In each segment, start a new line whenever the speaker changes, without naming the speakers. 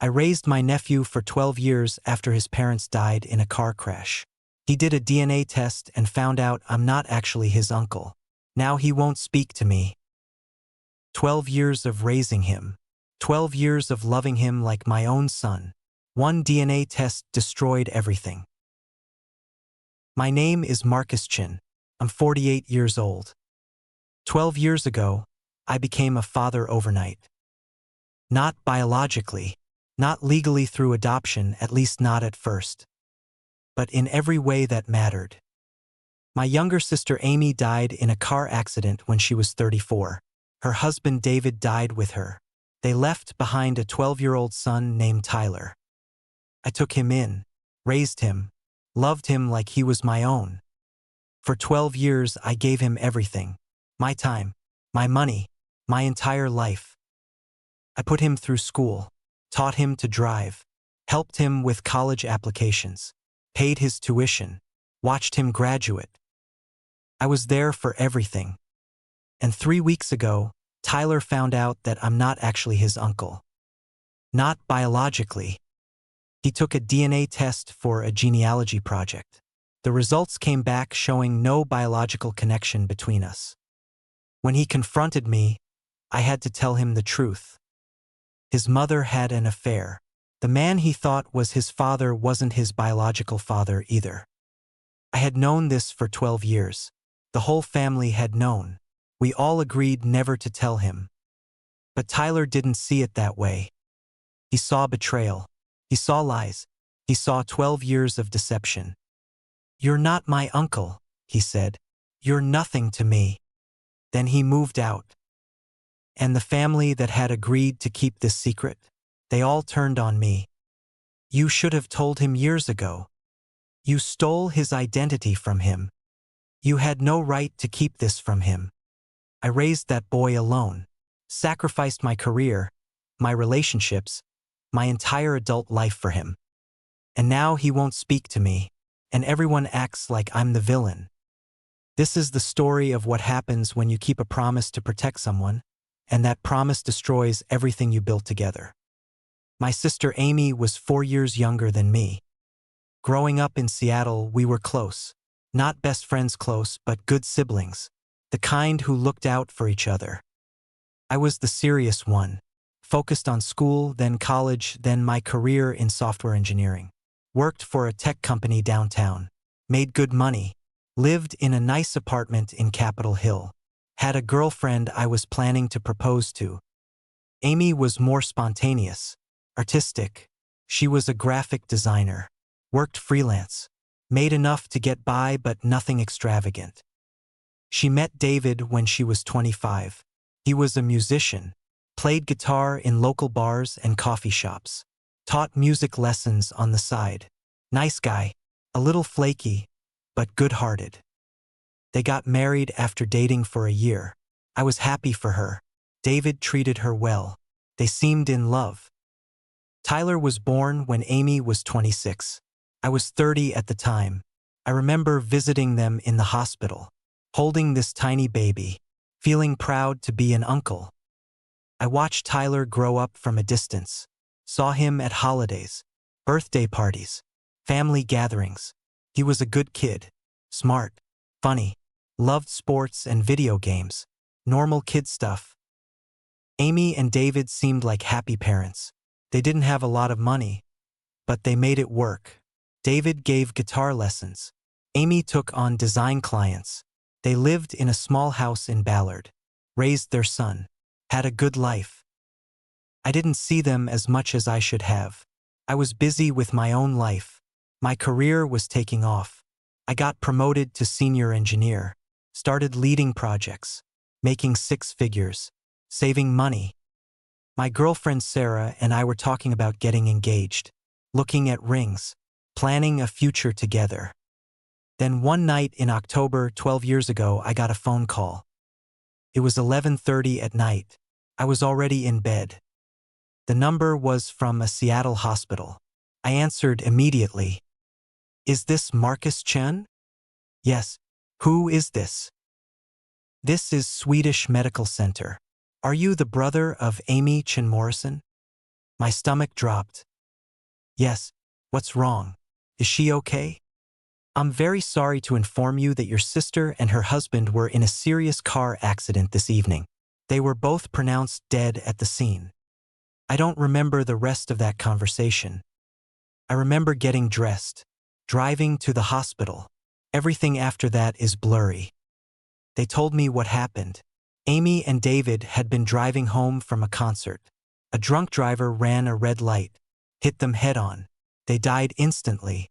I raised my nephew for 12 years after his parents died in a car crash. He did a DNA test and found out I'm not actually his uncle. Now he won't speak to me. 12 years of raising him. 12 years of loving him like my own son. One DNA test destroyed everything. My name is Chen. I'm 48 years old. 12 years ago, I became a father overnight. Not biologically, not legally through adoption, at least not at first. But in every way that mattered. My younger sister Amy died in a car accident when she was 34. Her husband David died with her. They left behind a 12-year-old son named Tyler. I took him in, raised him, loved him like he was my own. For 12 years I gave him everything. My time, my money, my entire life. I put him through school, taught him to drive, helped him with college applications, paid his tuition, watched him graduate. I was there for everything. And 3 weeks ago, Tyler found out that I'm not actually his uncle. Not biologically. He took a DNA test for a genealogy project. The results came back showing no biological connection between us. When he confronted me, I had to tell him the truth. His mother had an affair. The man he thought was his father wasn't his biological father either. I had known this for 12 years. The whole family had known. We all agreed never to tell him. But Tyler didn't see it that way. He saw betrayal. He saw lies. He saw 12 years of deception. "You're not my uncle," he said. "You're nothing to me." Then he moved out. And the family that had agreed to keep this secret, they all turned on me. "You should have told him years ago. You stole his identity from him. You had no right to keep this from him." I raised that boy alone, sacrificed my career, my relationships, my entire adult life for him. And now he won't speak to me, and everyone acts like I'm the villain. This is the story of what happens when you keep a promise to protect someone, and that promise destroys everything you built together. My sister Amy was 4 years younger than me. Growing up in Seattle, we were close. Not best friends close, but good siblings. The kind who looked out for each other. I was the serious one. Focused on school, then college, then my career in software engineering. Worked for a tech company downtown. Made good money. Lived in a nice apartment in Capitol Hill. Had a girlfriend I was planning to propose to. Amy was more spontaneous, artistic. She was a graphic designer. Worked freelance. Made enough to get by but nothing extravagant. She met David when she was 25. He was a musician. Played guitar in local bars and coffee shops. Taught music lessons on the side. Nice guy. A little flaky, but good-hearted. They got married after dating for a year. I was happy for her. David treated her well. They seemed in love. Tyler was born when Amy was 26. I was 30 at the time. I remember visiting them in the hospital, holding this tiny baby, feeling proud to be an uncle. I watched Tyler grow up from a distance, saw him at holidays, birthday parties, family gatherings. He was a good kid, smart, funny, loved sports and video games, normal kid stuff. Amy and David seemed like happy parents. They didn't have a lot of money, but they made it work. David gave guitar lessons. Amy took on design clients. They lived in a small house in Ballard, raised their son, had a good life. I didn't see them as much as I should have. I was busy with my own life. My career was taking off. I got promoted to senior engineer, started leading projects, making 6 figures, saving money. My girlfriend Sarah and I were talking about getting engaged, looking at rings, planning a future together. Then one night in October 12 years ago, I got a phone call. It was 11:30 at night. I was already in bed. The number was from a Seattle hospital. I answered immediately. "Is this Chen?" "Yes." "Who is this?" "This is Swedish Medical Center. Are you the brother of Amy Chen Morrison?" My stomach dropped. Yes, what's wrong? Is she okay? I'm very sorry to inform you that your sister and her husband were in a serious car accident this evening. They were both pronounced dead at the scene. I don't remember the rest of that conversation. I remember getting dressed, driving to the hospital. Everything after that is blurry. They told me what happened. Amy and David had been driving home from a concert. A drunk driver ran a red light, hit them head-on. They died instantly.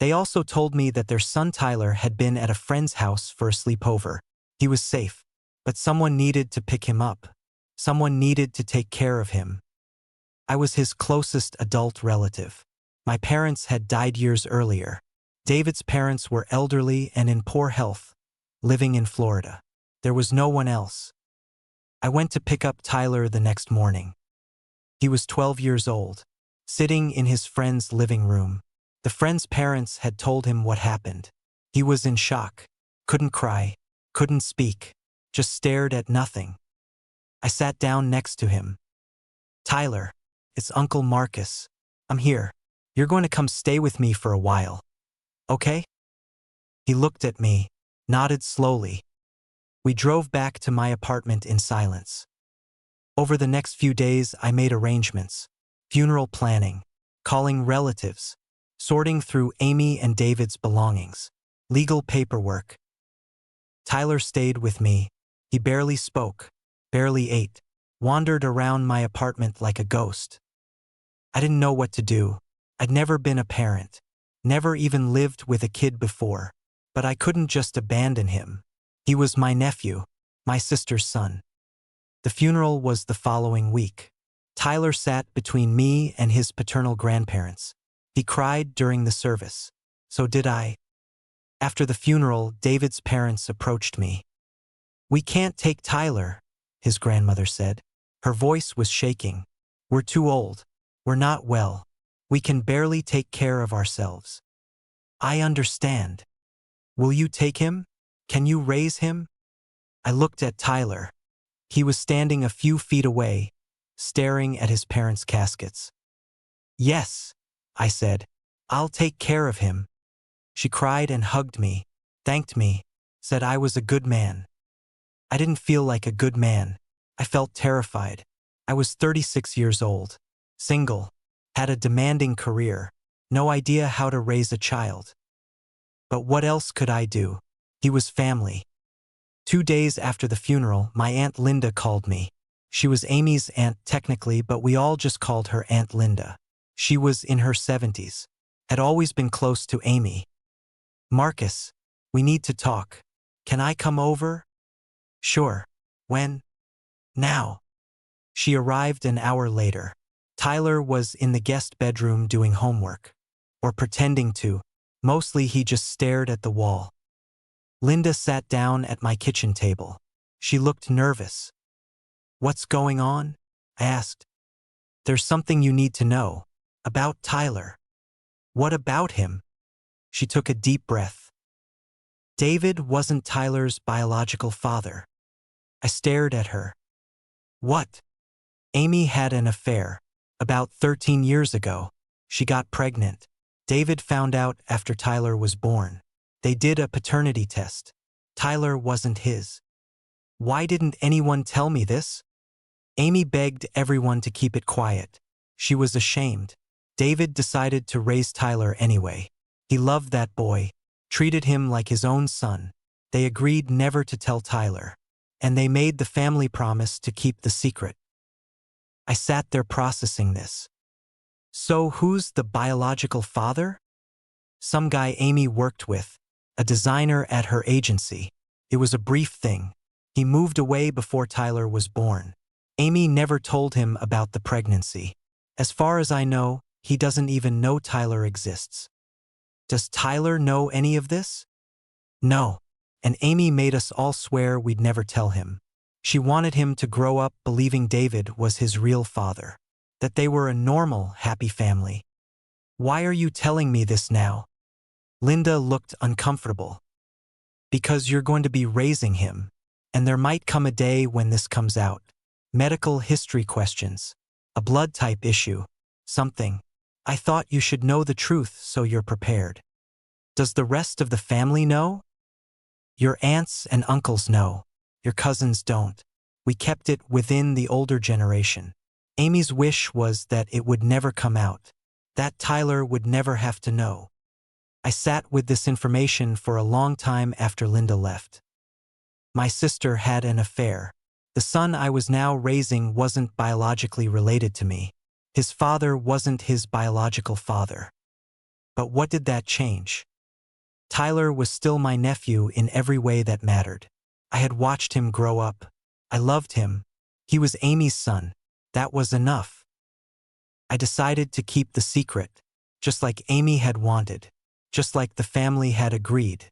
They also told me that their son Tyler had been at a friend's house for a sleepover. He was safe, but someone needed to pick him up. Someone needed to take care of him. I was his closest adult relative. My parents had died years earlier. David's parents were elderly and in poor health, living in Florida. There was no one else. I went to pick up Tyler the next morning. He was 12 years old, sitting in his friend's living room. The friend's parents had told him what happened. He was in shock, couldn't cry, couldn't speak, just stared at nothing. I sat down next to him. Tyler, it's Uncle Marcus. I'm here. You're going to come stay with me for a while. Okay? He looked at me, nodded slowly. We drove back to my apartment in silence. Over the next few days, I made arrangements, funeral planning, calling relatives, sorting through Amy and David's belongings, legal paperwork. Tyler stayed with me. He barely spoke, barely ate, wandered around my apartment like a ghost. I didn't know what to do. I'd never been a parent, never even lived with a kid before, but I couldn't just abandon him. He was my nephew, my sister's son. The funeral was the following week. Tyler sat between me and his paternal grandparents. He cried during the service. So did I. After the funeral, David's parents approached me. "We can't take Tyler," his grandmother said. Her voice was shaking. "We're too old. We're not well. We can barely take care of ourselves." "I understand. Will you take him? Can you raise him?" I looked at Tyler. He was standing a few feet away, staring at his parents' caskets. "Yes," I said. "I'll take care of him." She cried and hugged me, thanked me, said I was a good man. I didn't feel like a good man. I felt terrified. I was 36 years old, single, had a demanding career, no idea how to raise a child. But what else could I do? He was family. 2 days after the funeral, my Aunt Linda called me. She was Amy's aunt technically, but we all just called her Aunt Linda. She was in her 70s, had always been close to Amy. "Marcus, we need to talk. Can I come over?" "Sure. When?" "Now." She arrived an hour later. Tyler was in the guest bedroom doing homework, or pretending to. Mostly he just stared at the wall. Linda sat down at my kitchen table. She looked nervous. "What's going on?" I asked. "There's something you need to know. About Tyler." "What about him?" She took a deep breath. "David wasn't Tyler's biological father." I stared at her. "What?" "Amy had an affair. About 13 years ago. She got pregnant. David found out after Tyler was born. They did a paternity test. Tyler wasn't his." "Why didn't anyone tell me this?" Amy begged everyone to keep it quiet. She was ashamed. David decided to raise Tyler anyway. He loved that boy, treated him like his own son. They agreed never to tell Tyler, and they made the family promise to keep the secret. I sat there processing this. So who's the biological father? Some guy Amy worked with, a designer at her agency. It was a brief thing. He moved away before Tyler was born. Amy never told him about the pregnancy. As far as I know, he doesn't even know Tyler exists. Does Tyler know any of this? No. And Amy made us all swear we'd never tell him. She wanted him to grow up believing David was his real father, that they were a normal, happy family. "Why are you telling me this now?" Linda looked uncomfortable. "Because you're going to be raising him, and there might come a day when this comes out. Medical history questions. A blood type issue. Something. I thought you should know the truth so you're prepared. Does the rest of the family know? Your aunts and uncles know. Your cousins don't. We kept it within the older generation. Amy's wish was that it would never come out. That Tyler would never have to know. I sat with this information for a long time after Linda left. My sister had an affair. The son I was now raising wasn't biologically related to me. His father wasn't his biological father. But what did that change? Tyler was still my nephew in every way that mattered. I had watched him grow up. I loved him. He was Amy's son. That was enough. I decided to keep the secret, just like Amy had wanted, just like the family had agreed.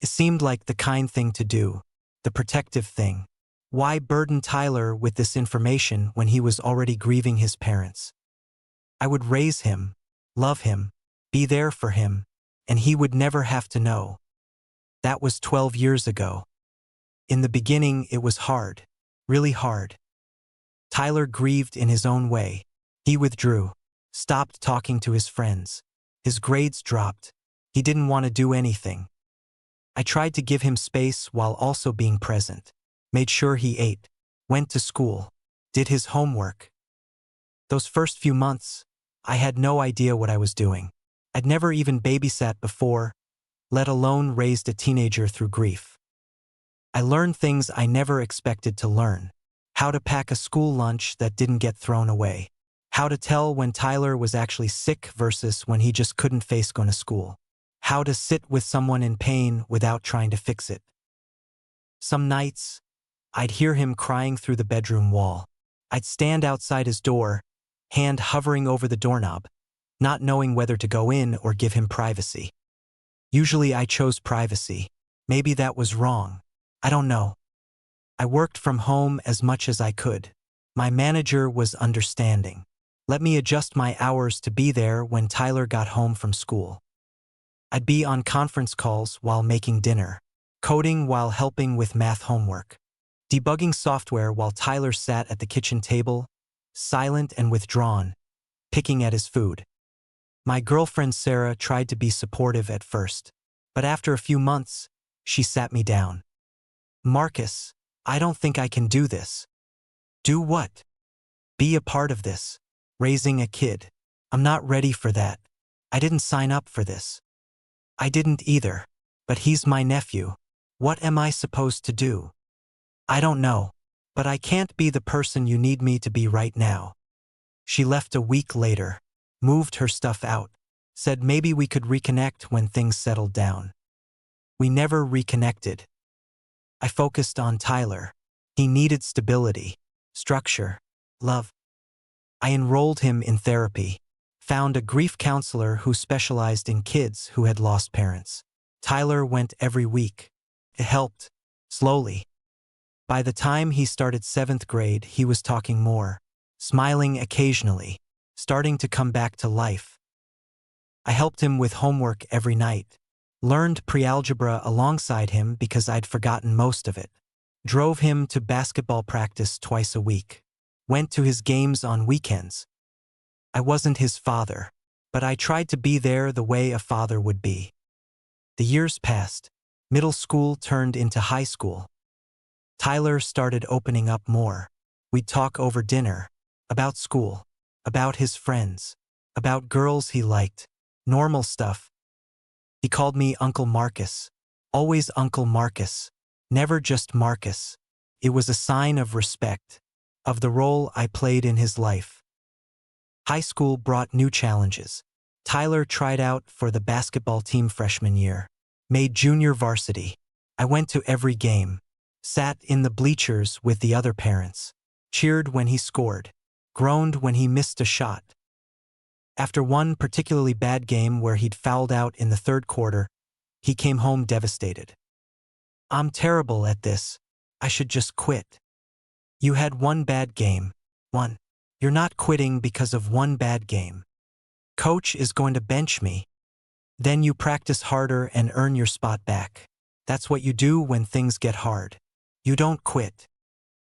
It seemed like the kind thing to do, the protective thing. Why burden Tyler with this information when he was already grieving his parents? I would raise him, love him, be there for him, and he would never have to know. That was 12 years ago. In the beginning, it was hard, really hard. Tyler grieved in his own way. He withdrew, stopped talking to his friends. His grades dropped. He didn't want to do anything. I tried to give him space while also being present. Made sure he ate, went to school, did his homework. Those first few months, I had no idea what I was doing. I'd never even babysat before, let alone raised a teenager through grief. I learned things I never expected to learn. How to pack a school lunch that didn't get thrown away. How to tell when Tyler was actually sick versus when he just couldn't face going to school. How to sit with someone in pain without trying to fix it. Some nights, I'd hear him crying through the bedroom wall. I'd stand outside his door, hand hovering over the doorknob, not knowing whether to go in or give him privacy. Usually I chose privacy. Maybe that was wrong. I don't know. I worked from home as much as I could. My manager was understanding. Let me adjust my hours to be there when Tyler got home from school. I'd be on conference calls while making dinner, coding while helping with math homework, debugging software while Tyler sat at the kitchen table, silent and withdrawn, picking at his food. My girlfriend Sarah tried to be supportive at first, but after a few months, she sat me down. Marcus, I don't think I can do this. Do what? Be a part of this. Raising a kid. I'm not ready for that. I didn't sign up for this. I didn't either. But he's my nephew. What am I supposed to do? I don't know. But I can't be the person you need me to be right now. She left a week later, moved her stuff out, said maybe we could reconnect when things settled down. We never reconnected. I focused on Tyler. He needed stability, structure, love. I enrolled him in therapy, found a grief counselor who specialized in kids who had lost parents. Tyler went every week. It helped, slowly. By the time he started 7th grade, he was talking more, smiling occasionally, starting to come back to life. I helped him with homework every night, learned pre-algebra alongside him because I'd forgotten most of it, drove him to basketball practice twice a week, went to his games on weekends. I wasn't his father, but I tried to be there the way a father would be. The years passed. Middle school turned into high school. Tyler started opening up more. We'd talk over dinner, about school, about his friends, about girls he liked, normal stuff. He called me Uncle Marcus, always Uncle Marcus, never just Marcus. It was a sign of respect, of the role I played in his life. High school brought new challenges. Tyler tried out for the basketball team freshman year, made junior varsity. I went to every game, sat in the bleachers with the other parents, cheered when he scored, groaned when he missed a shot. After one particularly bad game where he'd fouled out in the 3rd quarter, he came home devastated. I'm terrible at this. I should just quit. You had one bad game. One. You're not quitting because of one bad game. Coach is going to bench me. Then you practice harder and earn your spot back. That's what you do when things get hard. You don't quit.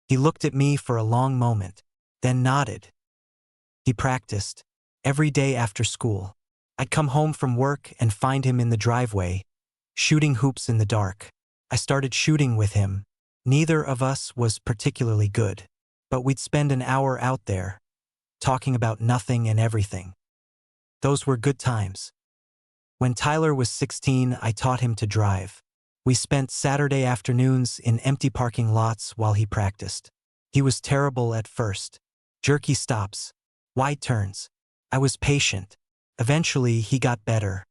He looked at me for a long moment, then nodded. He practiced every day after school. I'd come home from work and find him in the driveway, shooting hoops in the dark. I started shooting with him. Neither of us was particularly good, but we'd spend an hour out there, talking about nothing and everything. Those were good times. When Tyler was 16, I taught him to drive. We spent Saturday afternoons in empty parking lots while he practiced. He was terrible at first. Jerky stops, wide turns. I was patient. Eventually, he got better.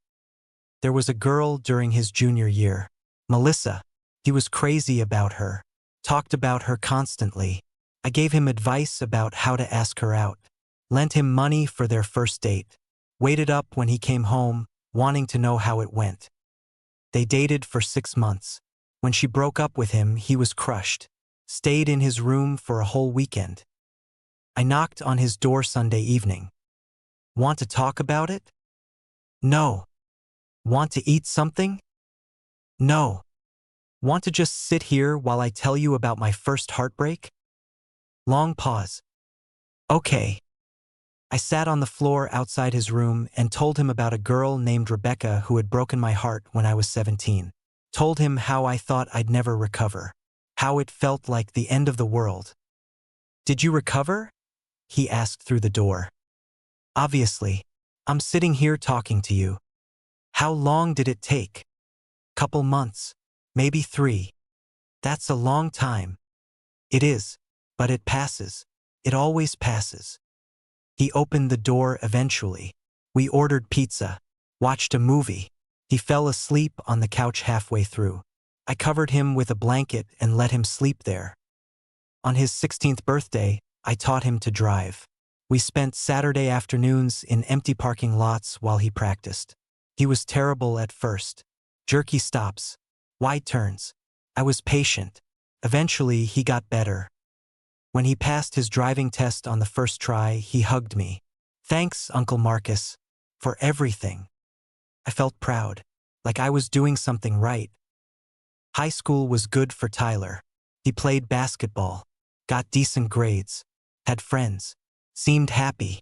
There was a girl during his junior year, Melissa. He was crazy about her, talked about her constantly. I gave him advice about how to ask her out, lent him money for their first date, waited up when he came home, wanting to know how it went. They dated for 6 months. When she broke up with him, he was crushed, stayed in his room for a whole weekend. I knocked on his door Sunday evening. Want to talk about it? No. Want to eat something? No. Want to just sit here while I tell you about my first heartbreak? Long pause. Okay. I sat on the floor outside his room and told him about a girl named Rebecca who had broken my heart when I was 17. Told him how I thought I'd never recover, how it felt like the end of the world. Did you recover? He asked through the door. Obviously. I'm sitting here talking to you. How long did it take? Couple months. Maybe 3. That's a long time. It is, but it passes. It always passes. He opened the door eventually. We ordered pizza, watched a movie. He fell asleep on the couch halfway through. I covered him with a blanket and let him sleep there. On his 16th birthday, I taught him to drive. We spent Saturday afternoons in empty parking lots while he practiced. He was terrible at first. Jerky stops, wide turns. I was patient. Eventually, he got better. When he passed his driving test on the first try, he hugged me. Thanks, Uncle Marcus, for everything. I felt proud, like I was doing something right. High school was good for Tyler. He played basketball, got decent grades, had friends, seemed happy.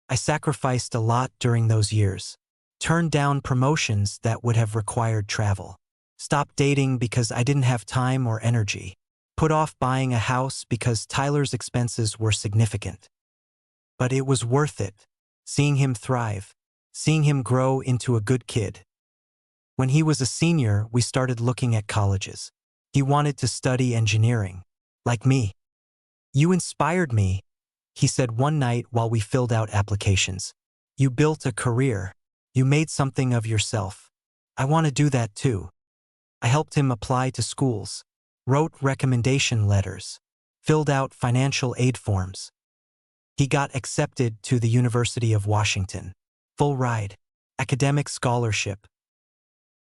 I sacrificed a lot during those years. Turned down promotions that would have required travel. Stopped dating because I didn't have time or energy. Put off buying a house because Tyler's expenses were significant. But it was worth it, seeing him thrive, seeing him grow into a good kid. When he was a senior, we started looking at colleges. He wanted to study engineering, like me. You inspired me, he said one night while we filled out applications. You built a career. You made something of yourself. I want to do that too. I helped him apply to schools, wrote recommendation letters, filled out financial aid forms. He got accepted to the University of Washington. Full ride, academic scholarship.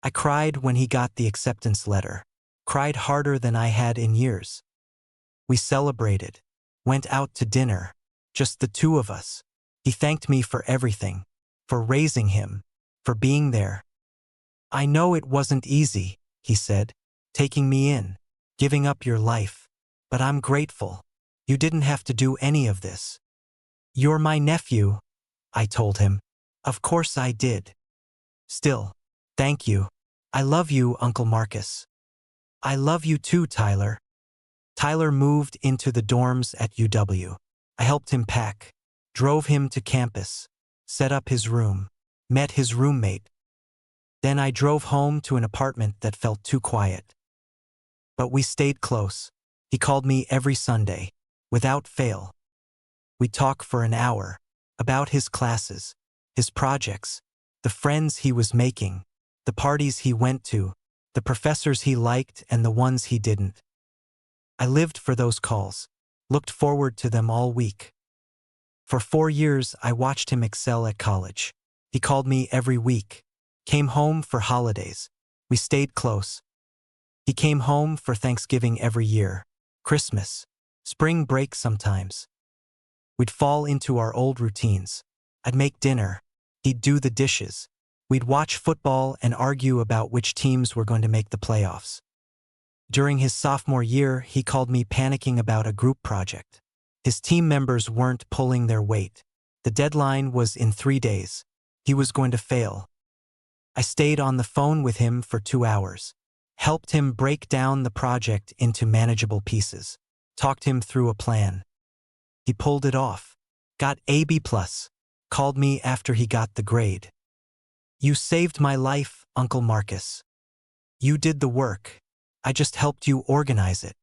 I cried when he got the acceptance letter, cried harder than I had in years. We celebrated, went out to dinner, just the two of us. He thanked me for everything, for raising him, for being there. I know it wasn't easy, he said, taking me in, giving up your life, but I'm grateful. You didn't have to do any of this. You're my nephew, I told him. Of course I did. Still, thank you. I love you, Uncle Marcus. I love you too, Tyler. Tyler moved into the dorms at UW. I helped him pack, drove him to campus, set up his room, met his roommate. Then I drove home to an apartment that felt too quiet. But we stayed close. He called me every Sunday, without fail. We'd talk for an hour, about his classes, his projects, the friends he was making, the parties he went to, the professors he liked and the ones he didn't. I lived for those calls, looked forward to them all week. For 4 years, I watched him excel at college. He called me every week, came home for holidays. We stayed close. He came home for Thanksgiving every year, Christmas, spring break sometimes. We'd fall into our old routines. I'd make dinner. He'd do the dishes. We'd watch football and argue about which teams were going to make the playoffs. During his sophomore year, he called me panicking about a group project. His team members weren't pulling their weight. The deadline was in 3 days. He was going to fail. I stayed on the phone with him for 2 hours. Helped him break down the project into manageable pieces. Talked him through a plan. He pulled it off. Got a B+. Called me after he got the grade. "You saved my life, Uncle Marcus. You did the work. I just helped you organize it.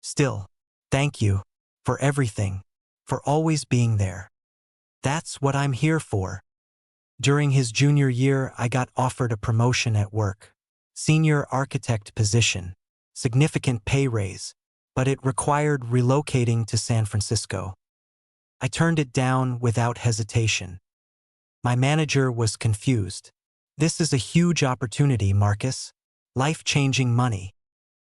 Still, thank you for everything, for always being there. That's what I'm here for." During his junior year, I got offered a promotion at work. Senior architect position. Significant pay raise. But it required relocating to San Francisco. I turned it down without hesitation. My manager was confused. "This is a huge opportunity, Marcus. Life-changing money.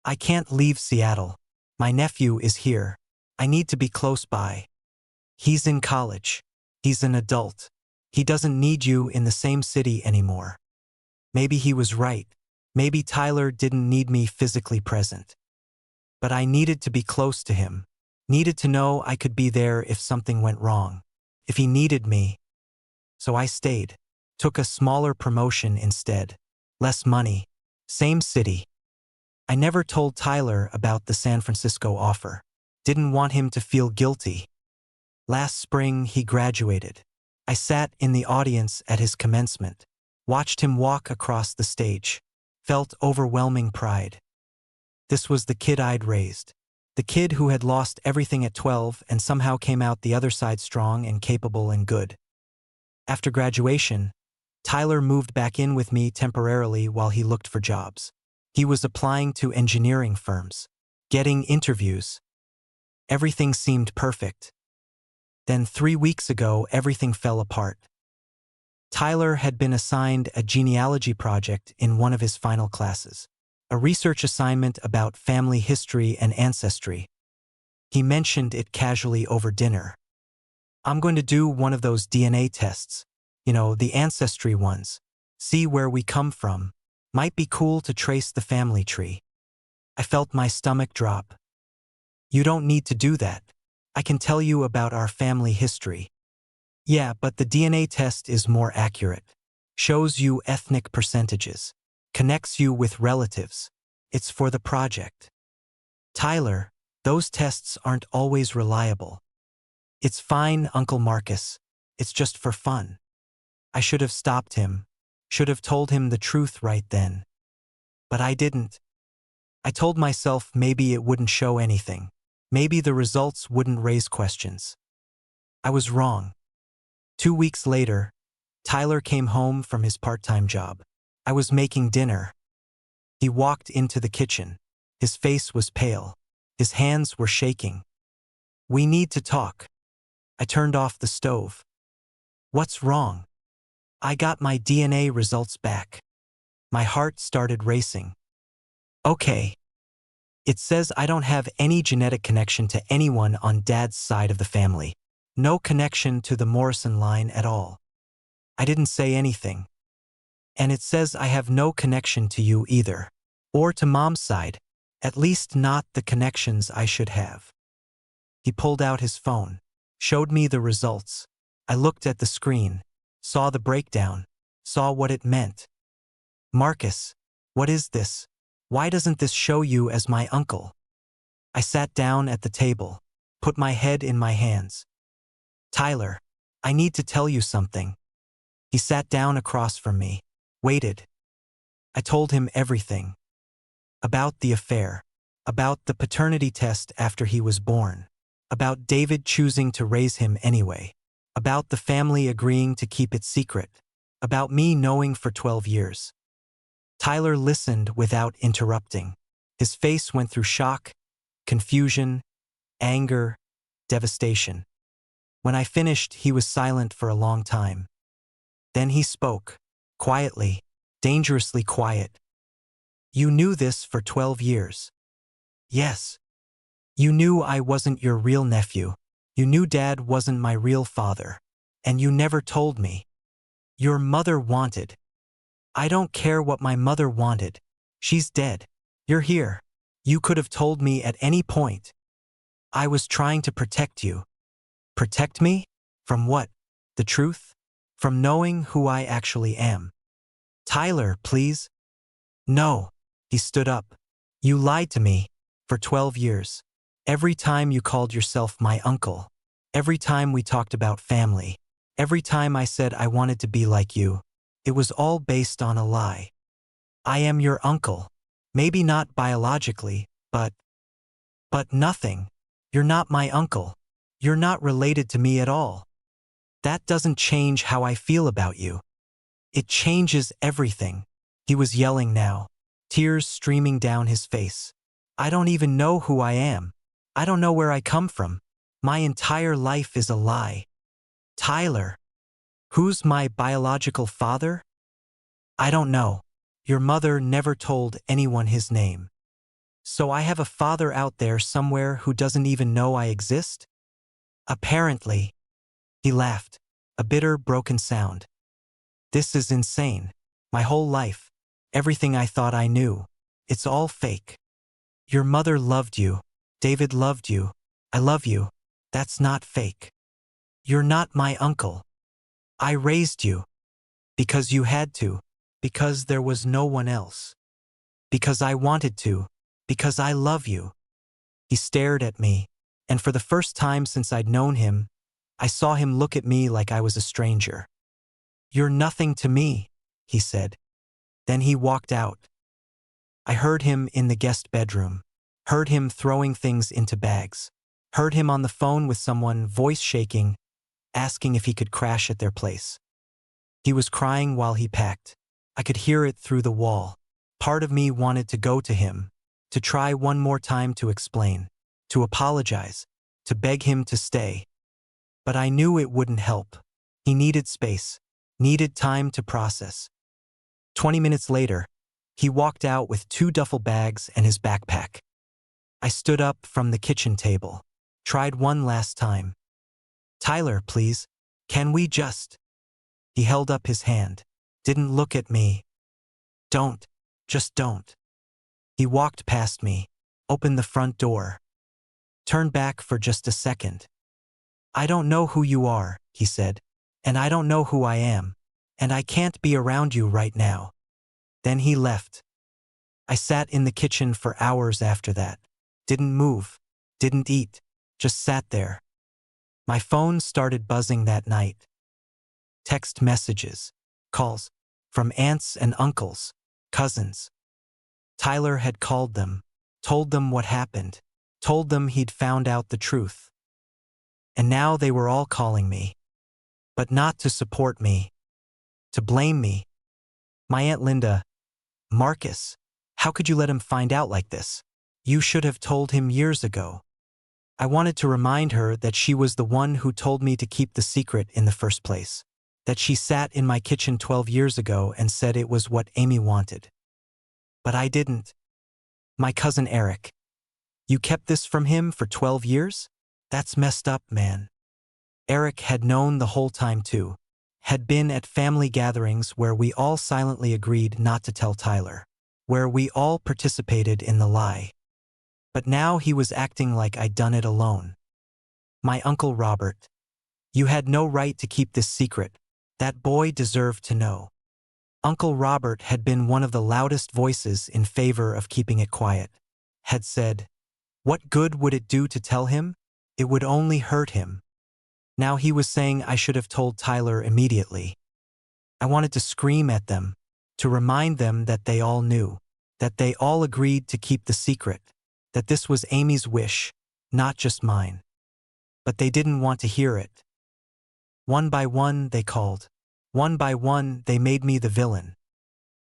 I can't leave Seattle. My nephew is here. I need to be close by. He's in college. He's an adult. He doesn't need you in the same city anymore." Maybe he was right. Maybe Tyler didn't need me physically present. But I needed to be close to him. Needed to know I could be there if something went wrong. If he needed me. So I stayed. Took a smaller promotion instead. Less money. Same city. I never told Tyler about the San Francisco offer. Didn't want him to feel guilty. Last spring, he graduated. I sat in the audience at his commencement. Watched him walk across the stage. Felt overwhelming pride. This was the kid I'd raised. The kid who had lost everything at 12 and somehow came out the other side strong and capable and good. After graduation, Tyler moved back in with me temporarily while he looked for jobs. He was applying to engineering firms. Getting interviews. Everything seemed perfect. Then 3 weeks ago, everything fell apart. Tyler had been assigned a genealogy project in one of his final classes. A research assignment about family history and ancestry. He mentioned it casually over dinner. "I'm going to do one of those DNA tests. You know, the ancestry ones. See where we come from. Might be cool to trace the family tree." I felt my stomach drop. "You don't need to do that. I can tell you about our family history." "Yeah, but the DNA test is more accurate. Shows you ethnic percentages. Connects you with relatives. It's for the project." "Tyler, those tests aren't always reliable." "It's fine, Uncle Marcus. It's just for fun." I should have stopped him. Should have told him the truth right then. But I didn't. I told myself maybe it wouldn't show anything. Maybe the results wouldn't raise questions. I was wrong. 2 weeks later, Tyler came home from his part-time job. I was making dinner. He walked into the kitchen. His face was pale. His hands were shaking. "We need to talk." I turned off the stove. "What's wrong?" "I got my DNA results back." My heart started racing. "Okay. It says I don't have any genetic connection to anyone on Dad's side of the family. No connection to the Morrison line at all." I didn't say anything. "And it says I have no connection to you either. Or to Mom's side. At least not the connections I should have." He pulled out his phone. Showed me the results. I looked at the screen. Saw the breakdown. Saw what it meant. "Marcus, what is this? Why doesn't this show you as my uncle?" I sat down at the table. Put my head in my hands. "Tyler, I need to tell you something." He sat down across from me. Waited. I told him everything. About the affair. About the paternity test after he was born. About David choosing to raise him anyway. About the family agreeing to keep it secret. About me knowing for 12 years. Tyler listened without interrupting. His face went through shock, confusion, anger, devastation. When I finished, he was silent for a long time. Then he spoke, quietly, dangerously quiet. "You knew this for 12 years. Yes. You knew I wasn't your real nephew. You knew Dad wasn't my real father. And you never told me. Your mother wanted. I don't care what my mother wanted. She's dead. You're here. You could have told me at any point. I was trying to protect you." "Protect me?" From what? The truth? From knowing who I actually am. Tyler, please. No. He stood up. You lied to me. For 12 years. Every time you called yourself my uncle. Every time we talked about family. Every time I said I wanted to be like you. It was all based on a lie. I am your uncle. Maybe not biologically, but nothing. You're not my uncle. You're not related to me at all. That doesn't change how I feel about you. It changes everything. He was yelling now, tears streaming down his face. I don't even know who I am. I don't know where I come from. My entire life is a lie. Tyler. Who's my biological father? I don't know. Your mother never told anyone his name. So I have a father out there somewhere who doesn't even know I exist? Apparently. He laughed, a bitter, broken sound. This is insane. My whole life, everything I thought I knew, it's all fake. Your mother loved you. David loved you. I love you. That's not fake. You're not my uncle. I raised you. Because you had to. Because there was no one else. Because I wanted to. Because I love you. He stared at me, and for the first time since I'd known him, I saw him look at me like I was a stranger. You're nothing to me, he said. Then he walked out. I heard him in the guest bedroom, heard him throwing things into bags, heard him on the phone with someone, voice shaking, asking if he could crash at their place. He was crying while he packed. I could hear it through the wall. Part of me wanted to go to him, to try one more time to explain, to apologize, to beg him to stay. But I knew it wouldn't help. He needed space, needed time to process. 20 minutes later, he walked out with 2 duffel bags and his backpack. I stood up from the kitchen table, tried one last time. Tyler, please, can we just? He held up his hand, didn't look at me. Don't, just don't. He walked past me, opened the front door, turned back for just a second. I don't know who you are, he said, and I don't know who I am, and I can't be around you right now. Then he left. I sat in the kitchen for hours after that. Didn't move, didn't eat, just sat there. My phone started buzzing that night. Text messages, calls, from aunts and uncles, cousins. Tyler had called them, told them what happened, told them he'd found out the truth. And now they were all calling me. But not to support me. To blame me. My Aunt Linda, Marcus, how could you let him find out like this? You should have told him years ago. I wanted to remind her that she was the one who told me to keep the secret in the first place. That she sat in my kitchen 12 years ago and said it was what Amy wanted. But I didn't. My cousin Eric. You kept this from him for 12 years? That's messed up, man. Eric had known the whole time too. Had been at family gatherings where we all silently agreed not to tell Tyler. Where we all participated in the lie. But now he was acting like I'd done it alone. My Uncle Robert. You had no right to keep this secret. That boy deserved to know. Uncle Robert had been one of the loudest voices in favor of keeping it quiet. Had said, what good would it do to tell him? It would only hurt him. Now he was saying I should have told Tyler immediately. I wanted to scream at them, to remind them that they all knew, that they all agreed to keep the secret, that this was Amy's wish, not just mine. But they didn't want to hear it. One by one they called. One by one they made me the villain.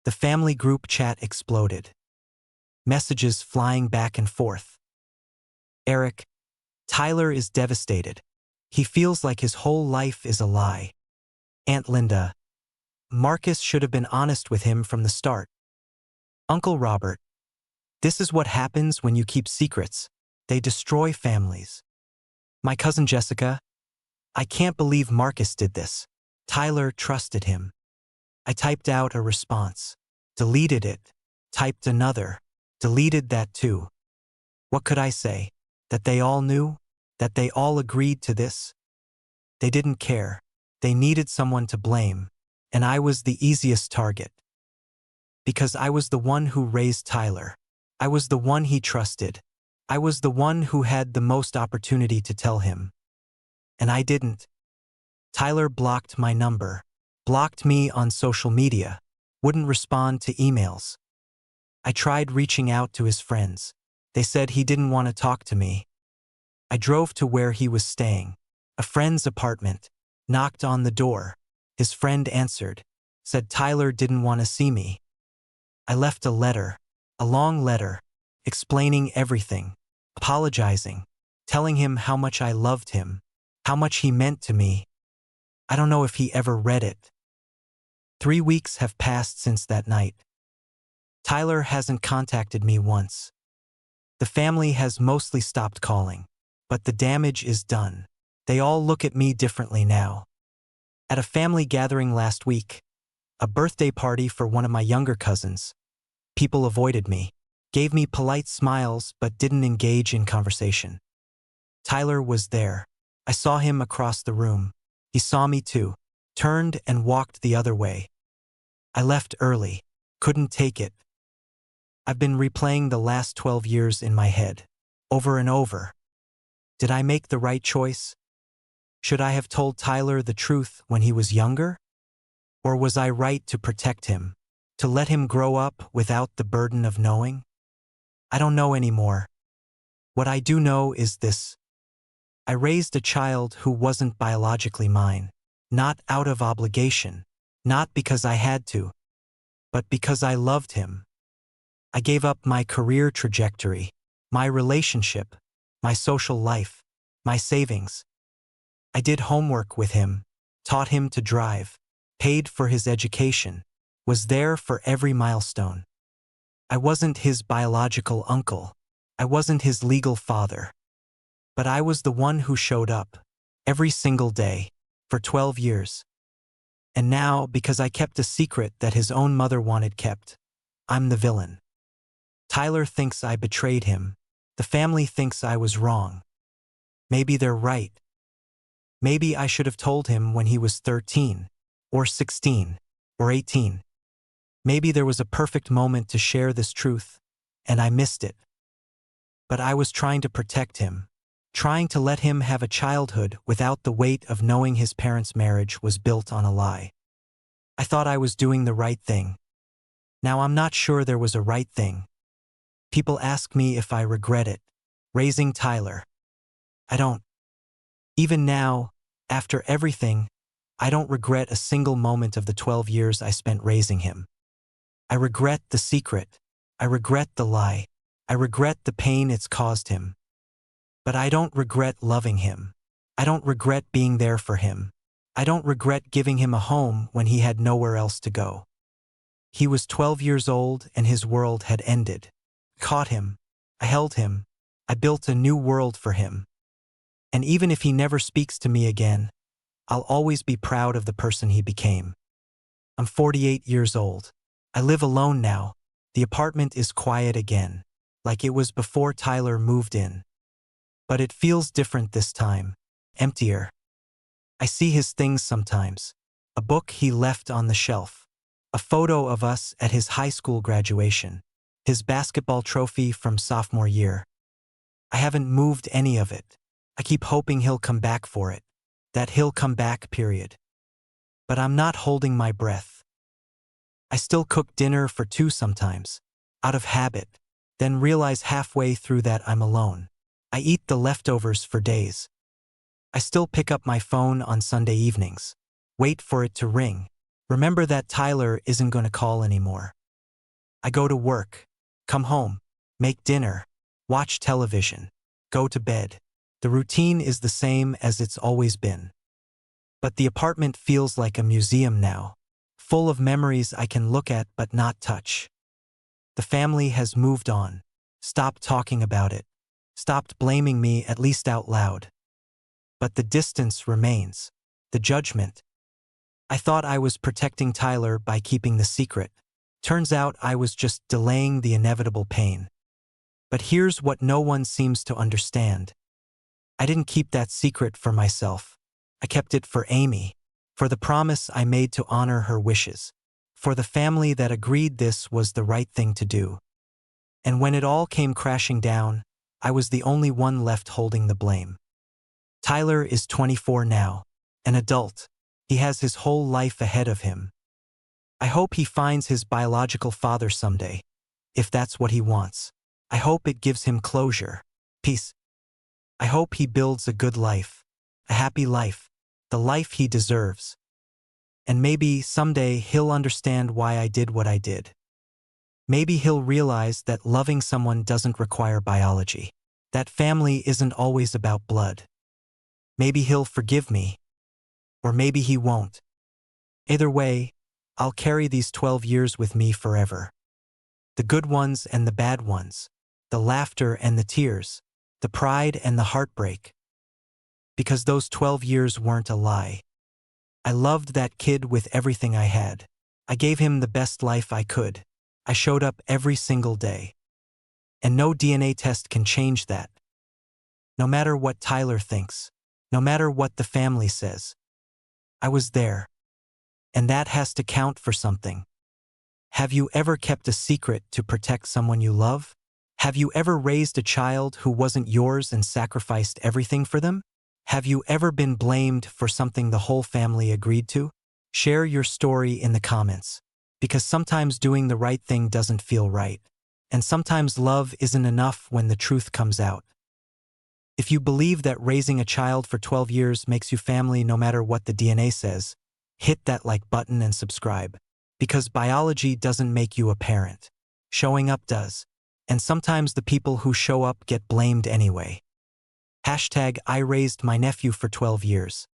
The family group chat exploded. Messages flying back and forth. Eric, Tyler is devastated. He feels like his whole life is a lie. Aunt Linda, Marcus should have been honest with him from the start. Uncle Robert, this is what happens when you keep secrets. They destroy families. My cousin Jessica, I can't believe Marcus did this. Tyler trusted him. I typed out a response, deleted it, typed another, deleted that too. What could I say? That they all knew? That they all agreed to this? They didn't care. They needed someone to blame, and I was the easiest target. Because I was the one who raised Tyler. I was the one he trusted. I was the one who had the most opportunity to tell him. And I didn't. Tyler blocked my number, blocked me on social media, wouldn't respond to emails. I tried reaching out to his friends. They said he didn't want to talk to me. I drove to where he was staying, a friend's apartment, knocked on the door. His friend answered, said Tyler didn't want to see me. I left a letter, a long letter, explaining everything, apologizing, telling him how much I loved him, how much he meant to me. I don't know if he ever read it. 3 weeks have passed since that night. Tyler hasn't contacted me once. The family has mostly stopped calling, but the damage is done. They all look at me differently now. At a family gathering last week, a birthday party for one of my younger cousins, people avoided me, gave me polite smiles but didn't engage in conversation. Tyler was there. I saw him across the room. He saw me too, turned and walked the other way. I left early, couldn't take it. I've been replaying the last 12 years in my head, over and over. Did I make the right choice? Should I have told Tyler the truth when he was younger? Or was I right to protect him, to let him grow up without the burden of knowing? I don't know anymore. What I do know is this. I raised a child who wasn't biologically mine, not out of obligation, not because I had to, but because I loved him. I gave up my career trajectory, my relationship, my social life, my savings. I did homework with him, taught him to drive, paid for his education, was there for every milestone. I wasn't his biological uncle. I wasn't his legal father. But I was the one who showed up, every single day, for 12 years. And now, because I kept a secret that his own mother wanted kept, I'm the villain. Tyler thinks I betrayed him. The family thinks I was wrong. Maybe they're right. Maybe I should have told him when he was 13, or 16, or 18. Maybe there was a perfect moment to share this truth, and I missed it. But I was trying to protect him, trying to let him have a childhood without the weight of knowing his parents' marriage was built on a lie. I thought I was doing the right thing. Now I'm not sure there was a right thing. People ask me if I regret it, raising Tyler. I don't. Even now, after everything, I don't regret a single moment of the 12 years I spent raising him. I regret the secret. I regret the lie. I regret the pain it's caused him. But I don't regret loving him. I don't regret being there for him. I don't regret giving him a home when he had nowhere else to go. He was 12 years old and his world had ended. Caught him. I held him. I built a new world for him. And even if he never speaks to me again, I'll always be proud of the person he became. I'm 48 years old. I live alone now. The apartment is quiet again, like it was before Tyler moved in. But it feels different this time, emptier. I see his things sometimes. A book he left on the shelf. A photo of us at his high school graduation. His basketball trophy from sophomore year. I haven't moved any of it. I keep hoping he'll come back for it. That he'll come back, period. But I'm not holding my breath. I still cook dinner for two sometimes, out of habit, then realize halfway through that I'm alone. I eat the leftovers for days. I still pick up my phone on Sunday evenings, wait for it to ring, remember that Tyler isn't going to call anymore. I go to work, come home, make dinner, watch television, go to bed. The routine is the same as it's always been. But the apartment feels like a museum now, full of memories I can look at but not touch. The family has moved on, stopped talking about it, stopped blaming me, at least out loud. But the distance remains, the judgment. I thought I was protecting Tyler by keeping the secret. Turns out I was just delaying the inevitable pain. But here's what no one seems to understand. I didn't keep that secret for myself. I kept it for Amy, for the promise I made to honor her wishes, for the family that agreed this was the right thing to do. And when it all came crashing down, I was the only one left holding the blame. Tyler is 24 now, an adult. He has his whole life ahead of him. I hope he finds his biological father someday, if that's what he wants. I hope it gives him closure, peace. I hope he builds a good life, a happy life, the life he deserves. And maybe someday he'll understand why I did what I did. Maybe he'll realize that loving someone doesn't require biology, that family isn't always about blood. Maybe he'll forgive me, or maybe he won't. Either way, I'll carry these 12 years with me forever. The good ones and the bad ones, the laughter and the tears, the pride and the heartbreak. Because those 12 years weren't a lie. I loved that kid with everything I had. I gave him the best life I could. I showed up every single day. And no DNA test can change that. No matter what Tyler thinks, no matter what the family says, I was there. And that has to count for something. Have you ever kept a secret to protect someone you love? Have you ever raised a child who wasn't yours and sacrificed everything for them? Have you ever been blamed for something the whole family agreed to? Share your story in the comments. Because sometimes doing the right thing doesn't feel right. And sometimes love isn't enough when the truth comes out. If you believe that raising a child for 12 years makes you family no matter what the DNA says, hit that like button and subscribe. Because biology doesn't make you a parent. Showing up does. And sometimes the people who show up get blamed anyway. #I raised my nephew for 12 years.